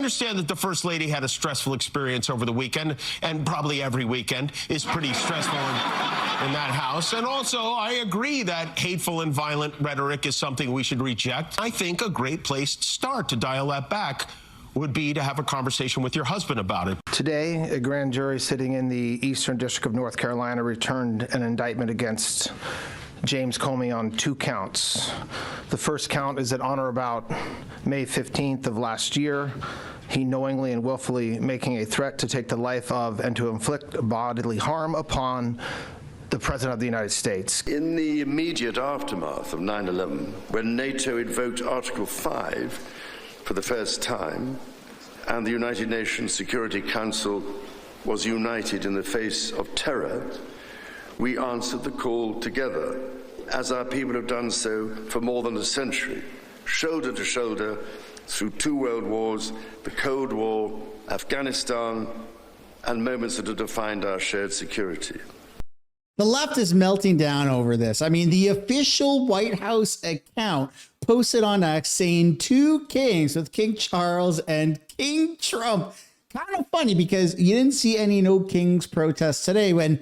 understand that the First Lady had a stressful experience over the weekend, and probably every weekend is pretty stressful in that house. And also, I agree that hateful and violent rhetoric is something we should reject. I think a great place to start to dial that back would be to have a conversation with your husband about it. Today, a grand jury sitting in the Eastern District of North Carolina returned an indictment against James Comey on 2 counts. The first count is that on or about May 15th of last year, he knowingly and willfully making a threat to take the life of and to inflict bodily harm upon the President of the United States. In the immediate aftermath of 9/11, when NATO invoked Article 5 for the first time, and the United Nations Security Council was united in the face of terror, we answered the call together, as our people have done so for more than a century, shoulder to shoulder, through 2 world wars, the Cold War, Afghanistan, and moments that have defined our shared security. The left is melting down over this. I mean, the official White House account posted on X saying 2 kings with King Charles and King Trump. Kind of funny because you didn't see any No Kings protests today when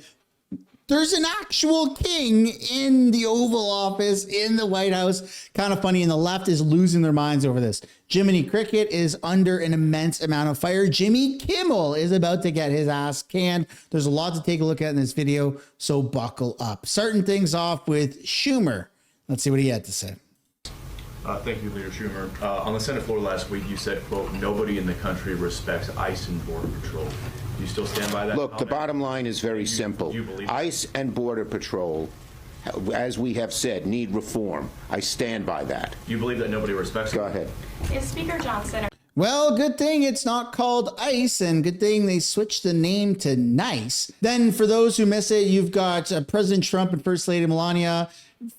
there's an actual king in the Oval Office, in the White House. Kind of funny, and the left is losing their minds over this. Jiminy Cricket is under an immense amount of fire. Jimmy Kimmel is about to get his ass canned. There's a lot to take a look at in this video, so buckle up. Starting things off with Schumer. Let's see what he had to say. Thank you, Leader Schumer. On the Senate floor last week, you said, quote, "Nobody in the country respects ICE and Border Patrol." Do you still stand by that? Look, the bottom line is very simple. ICE and Border Patrol, as we have said, need reform. I stand by that. You believe that nobody respects them? Go ahead. Is Speaker Johnson... Well, good thing it's not called ICE, and good thing they switched the name to NICE. Then for those who miss it, you've got President Trump and First Lady Melania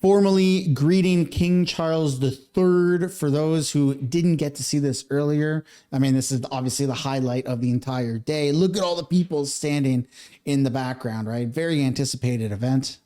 formally greeting King Charles III. For those who didn't get to see this earlier, I mean, this is obviously the highlight of the entire day. Look at all the people standing in the background, right? Very anticipated event.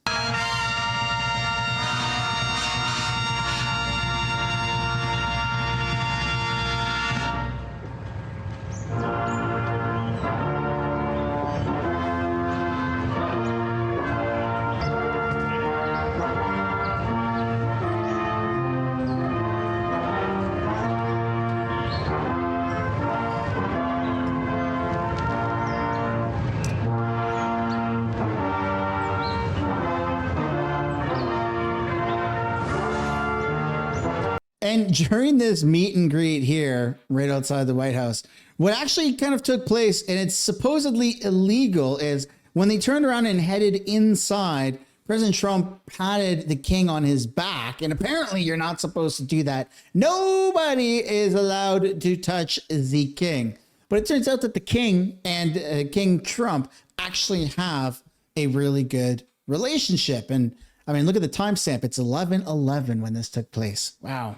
And during this meet and greet here, right outside the White House, what actually kind of took place, and it's supposedly illegal, is when they turned around and headed inside, President Trump patted the king on his back. And apparently you're not supposed to do that. Nobody is allowed to touch the king. But it turns out that the king and King Trump actually have a really good relationship. And I mean, look at the timestamp. It's 11/11 when this took place. Wow.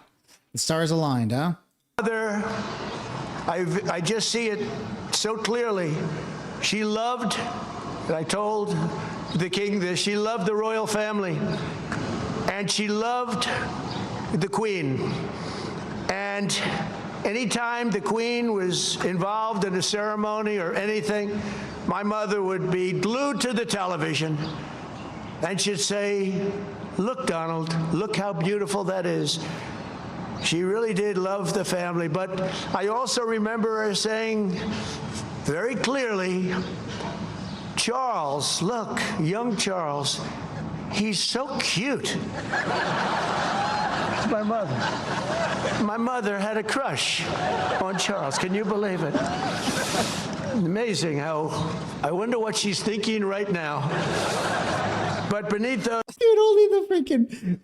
The stars aligned, huh? I just see it so clearly. She loved, and I told the king this, she loved the royal family, and she loved the queen. And anytime the queen was involved in a ceremony or anything, my mother would be glued to the television, and she'd say, "Look, Donald, look how beautiful that is." She really did love the family, but I also remember her saying very clearly, "Charles, look, young Charles, he's so cute." My mother. My mother had a crush on Charles. Can you believe it? Amazing how, I wonder what she's thinking right now. But beneath those... Dude,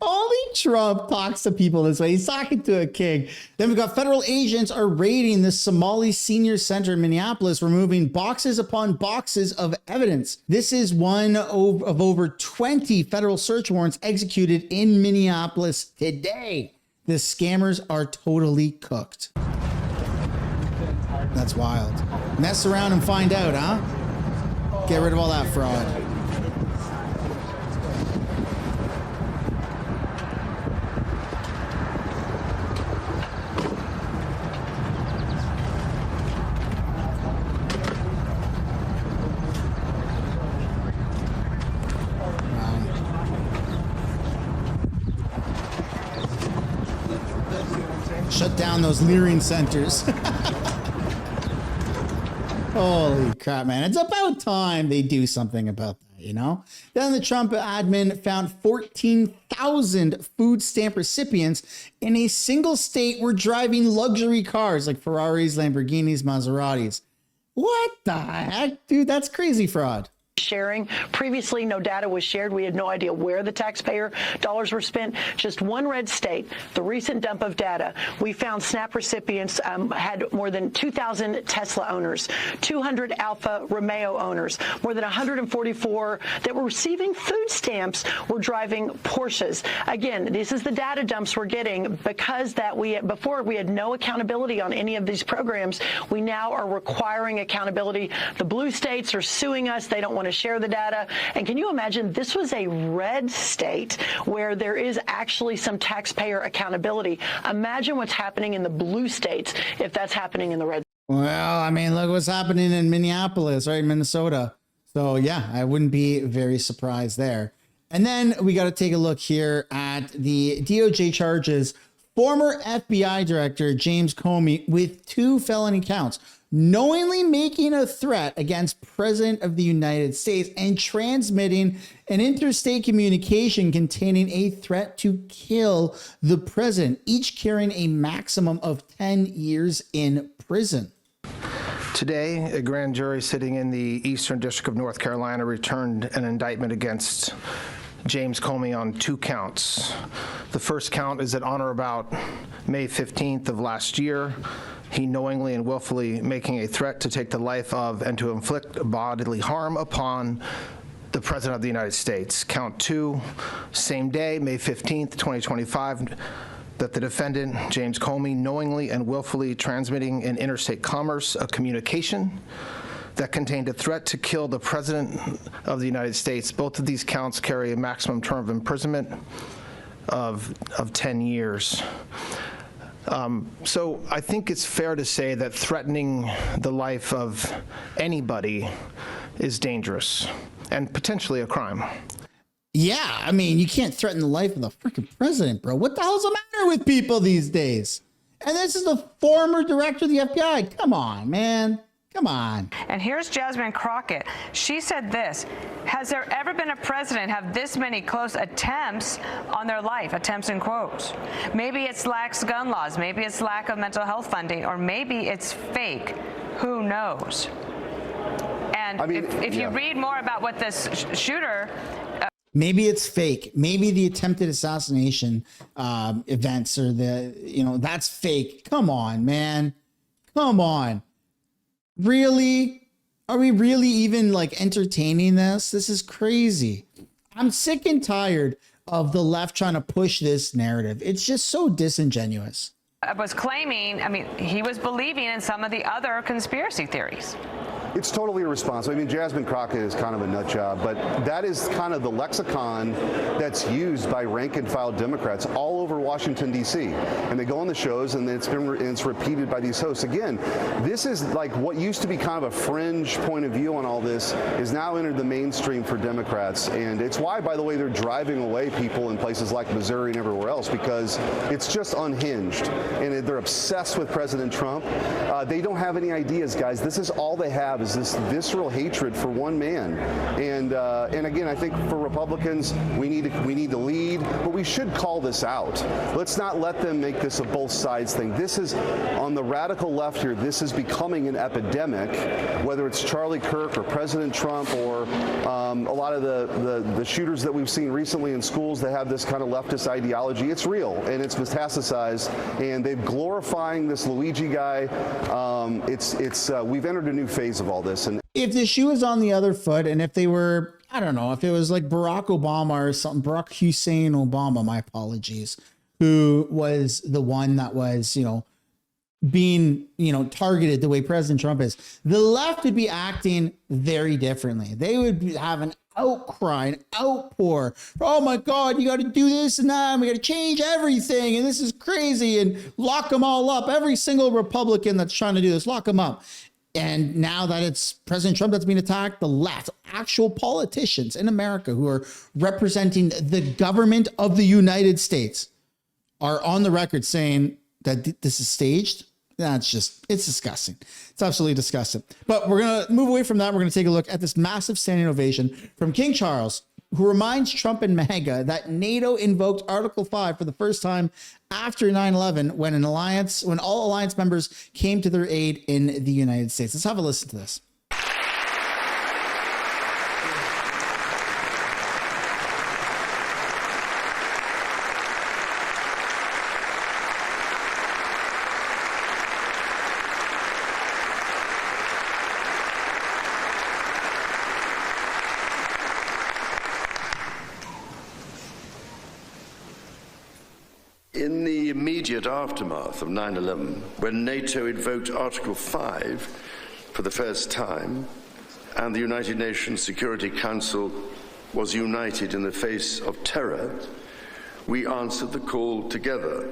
only Trump talks to people this way. He's talking to a king. Then we've got federal agents are raiding the Somali Senior Center in Minneapolis, removing boxes upon boxes of evidence. This is one of over 20 federal search warrants executed in Minneapolis today. The scammers are totally cooked. That's wild. Mess around and find out, huh? Get rid of all that fraud. shut down those leering centers. Holy crap, man. It's about time they do something about that, you know? Then the Trump admin found 14,000 food stamp recipients in a single state were driving luxury cars like Ferraris, Lamborghinis, Maseratis. What the heck? Dude, that's crazy fraud. Sharing. Previously, no data was shared. We had no idea where the taxpayer dollars were spent. Just one red state, the recent dump of data, we found SNAP recipients had more than 2,000 Tesla owners, 200 Alfa Romeo owners, more than 144 that were receiving food stamps were driving Porsches. Again, this is the data dumps we're getting because before we had no accountability on any of these programs. We now are requiring accountability. The blue states are suing us. They don't want to share the data. And can you imagine, this was a red state where there is actually some taxpayer accountability. Imagine what's happening in the blue states if that's happening in the red. Well, I mean, look what's happening in Minneapolis, right? Minnesota. So yeah, I wouldn't be very surprised there. And then we got to take a look here at the DOJ charges former FBI director James Comey with 2 felony counts: knowingly making a threat against President of the United States and transmitting an interstate communication containing a threat to kill the president, each carrying a maximum of 10 years in prison. Today, a grand jury sitting in the Eastern District of North Carolina returned an indictment against James Comey on 2 counts. The first count is that on or about May 15th of last year, he knowingly and willfully making a threat to take the life of and to inflict bodily harm upon the President of the United States. Count 2, same day, May 15th, 2025, that the defendant, James Comey, knowingly and willfully transmitting in interstate commerce a communication that contained a threat to kill the President of the United States. Both of these counts carry a maximum term of imprisonment of 10 years. So I think it's fair to say that threatening the life of anybody is dangerous and potentially a crime. Yeah, I mean, you can't threaten the life of the freaking president, bro. What the hell's the matter with people these days? And this is the former director of the FBI. Come on, man. Come on. And here's Jasmine Crockett. She said this: has there ever been a president have this many close attempts on their life? Attempts in quotes. Maybe it's lax gun laws. Maybe it's lack of mental health funding. Or maybe it's fake. Who knows? And I mean, if you read more about what this shooter... Maybe it's fake. Maybe the attempted assassination events or that's fake. Come on, man. Come on. Really? Are we really even entertaining this? This is crazy. I'm sick and tired of the left trying to push this narrative. It's just so disingenuous. Was claiming, I mean, he was believing in some of the other conspiracy theories. It's totally irresponsible. I mean, Jasmine Crockett is kind of a nut job, but that is kind of the lexicon that's used by rank and file Democrats all over Washington, D.C. And they go on the shows, and it's repeated by these hosts. Again, this is like what used to be kind of a fringe point of view on all this is now entered the mainstream for Democrats. And it's why, by the way, they're driving away people in places like Missouri and everywhere else, because it's just unhinged. And they're obsessed with President Trump. They don't have any ideas, guys. This is all they have, is this visceral hatred for one man. And again, I think for Republicans, we need to lead, but we should call this out. Let's not let them make this a both sides thing. This is, on the radical left here, this is becoming an epidemic, whether it's Charlie Kirk or President Trump or a lot of the shooters that we've seen recently in schools that have this kind of leftist ideology. It's real, and it's metastasized, and they're glorifying this Luigi guy. We've entered a new phase of all this. And if the shoe is on the other foot, and if they were, I don't know, if it was like Barack Obama or something, Barack Hussein Obama, my apologies, who was the one that was, being, targeted the way President Trump is, the left would be acting very differently. They would have an outcry, an outpour. Oh my God, you got to do this and that. And we got to change everything. And this is crazy. And lock them all up. Every single Republican that's trying to do this, lock them up. And now that it's President Trump that's being attacked, the left, actual politicians in America who are representing the government of the United States, are on the record saying that this is staged, it's disgusting. It's absolutely disgusting. But we're going to move away from that. We're going to take a look at this massive standing ovation from King Charles, who reminds Trump and MAGA that NATO invoked Article 5 for the first time after 9/11 when all alliance members came to their aid in the United States. Let's have a listen to this. In the immediate aftermath of 9/11, when NATO invoked Article 5 for the first time, and the United Nations Security Council was united in the face of terror, we answered the call together,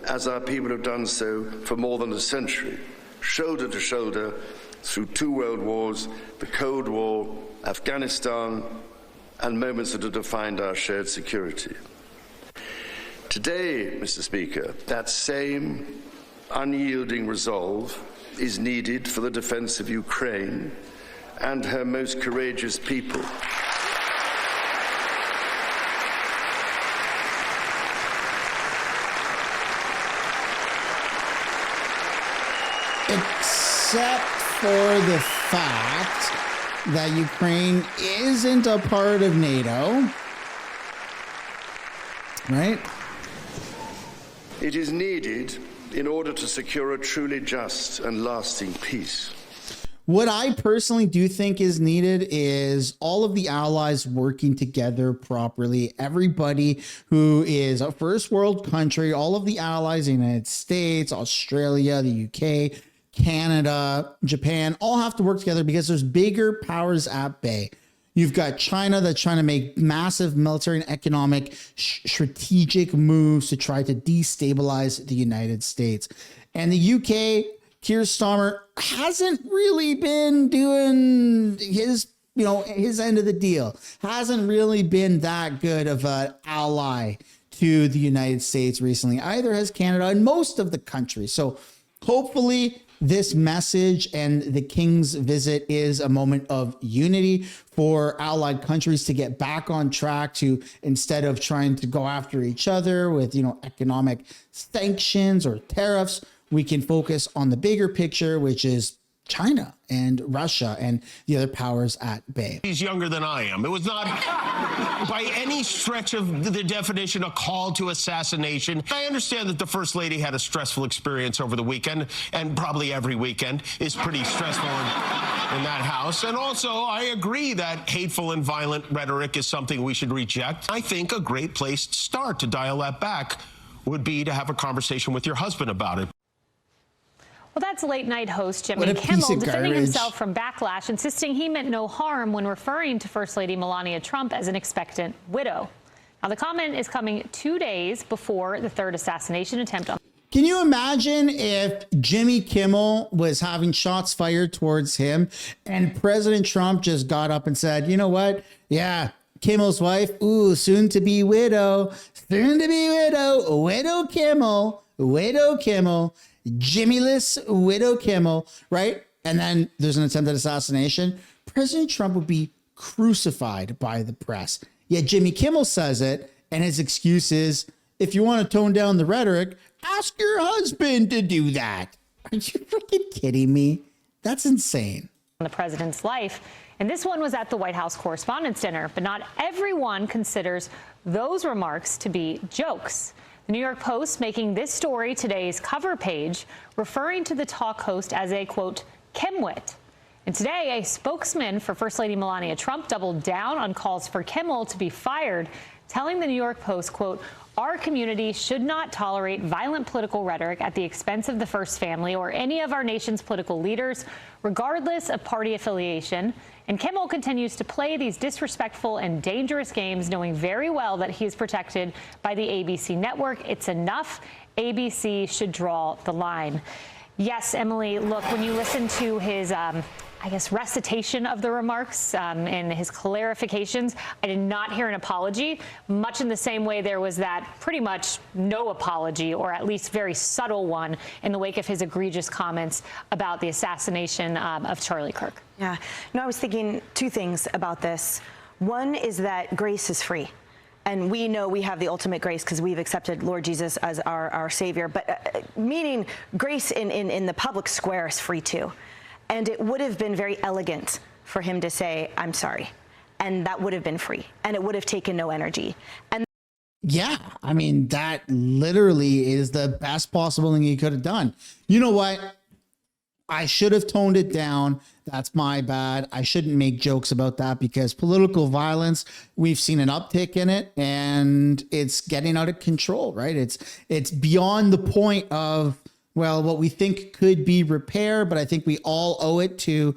as our people have done so for more than a century, shoulder to shoulder, through 2 world wars, the Cold War, Afghanistan, and moments that have defined our shared security. Today, Mr. Speaker, that same unyielding resolve is needed for the defense of Ukraine and her most courageous people. Except for the fact that Ukraine isn't a part of NATO, right? It is needed in order to secure a truly just and lasting peace. What I personally do think is needed is all of the allies working together properly. Everybody who is a first world country, all of the allies, the United States, Australia, the UK, Canada, Japan, all have to work together because there's bigger powers at bay. You've got China that's trying to make massive military and economic strategic moves to try to destabilize the United States. And the UK, Keir Starmer, hasn't really been doing his end of the deal. Hasn't really been that good of an ally to the United States recently. Either has Canada and most of the country. So hopefully this message and the King's visit is a moment of unity for allied countries to get back on track, to instead of trying to go after each other with, economic sanctions or tariffs, we can focus on the bigger picture, which is China and Russia and the other powers at bay. He's younger than I am. It was not by any stretch of the definition a call to assassination. I understand that the First Lady had a stressful experience over the weekend, and probably every weekend is pretty stressful in that house. And also, I agree that hateful and violent rhetoric is something we should reject. I think a great place to start to dial that back would be to have a conversation with your husband about it. Well, that's late-night host Jimmy Kimmel defending himself from backlash, insisting he meant no harm when referring to First Lady Melania Trump as an expectant widow. Now, the comment is coming 2 days before the third assassination attempt on... Can you imagine if Jimmy Kimmel was having shots fired towards him and President Trump just got up and said, you know what? Yeah, Kimmel's wife, soon-to-be widow, widow Kimmel, Jimmyless widow Kimmel, right? And then there's an attempted assassination. President Trump would be crucified by the press. Yet Jimmy Kimmel says it, and his excuse is, if you want to tone down the rhetoric, ask your husband to do that. Are you freaking kidding me? That's insane. The president's life. And this one was at the White House Correspondents' Dinner, but not everyone considers those remarks to be jokes. The New York Post making this story today's cover page, referring to the talk host as a, quote, Kimwit. And today, a spokesman for First Lady Melania Trump doubled down on calls for Kimmel to be fired, telling the New York Post, quote, our community should not tolerate violent political rhetoric at the expense of the First Family or any of our nation's political leaders, regardless of party affiliation. And Kimmel continues to play these disrespectful and dangerous games, knowing very well that he is protected by the ABC network. It's enough. ABC should draw the line. Yes, Emily, look, when you listen to his I guess, recitation of the remarks and his clarifications. I did not hear an apology, much in the same way there was that pretty much no apology, or at least very subtle one, in the wake of his egregious comments about the assassination of Charlie Kirk. Yeah. No, I was thinking two things about this. One is that grace is free. And we know we have the ultimate grace because we've accepted Lord Jesus as our Savior. But meaning grace in the public square is free too. And it would have been very elegant for him to say, I'm sorry. And that would have been free. And it would have taken no energy. And yeah, I mean, that literally is the best possible thing he could have done. You know what? I should have toned it down. That's my bad. I shouldn't make jokes about that because political violence, we've seen an uptick in it and it's getting out of control, right? It's beyond the point of, well, what we think could be repair, but I think we all owe it to,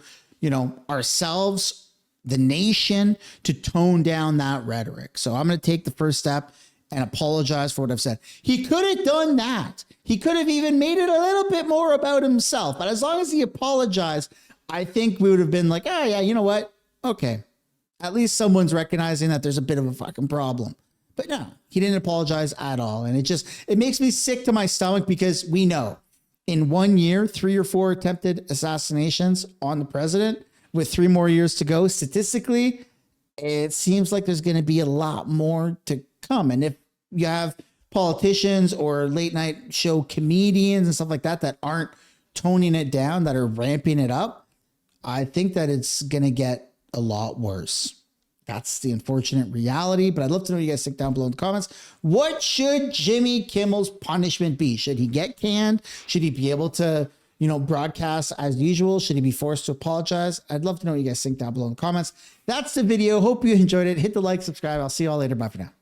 ourselves, the nation, to tone down that rhetoric. So I'm going to take the first step and apologize for what I've said. He could have done that. He could have even made it a little bit more about himself. But as long as he apologized, I think we would have been like, oh, yeah, you know what? Okay. At least someone's recognizing that there's a bit of a fucking problem. But no, he didn't apologize at all. And it makes me sick to my stomach because we know in 1 year, 3 or 4 attempted assassinations on the president with 3 more years to go. Statistically, it seems like there's going to be a lot more to come. And if you have politicians or late night show comedians and stuff like that aren't toning it down, that are ramping it up, I think that it's going to get a lot worse. That's the unfortunate reality, but I'd love to know what you guys think down below in the comments. What should Jimmy Kimmel's punishment be? Should he get canned? Should he be able to, broadcast as usual? Should he be forced to apologize? I'd love to know what you guys think down below in the comments. That's the video. Hope you enjoyed it. Hit the like, subscribe. I'll see you all later. Bye for now.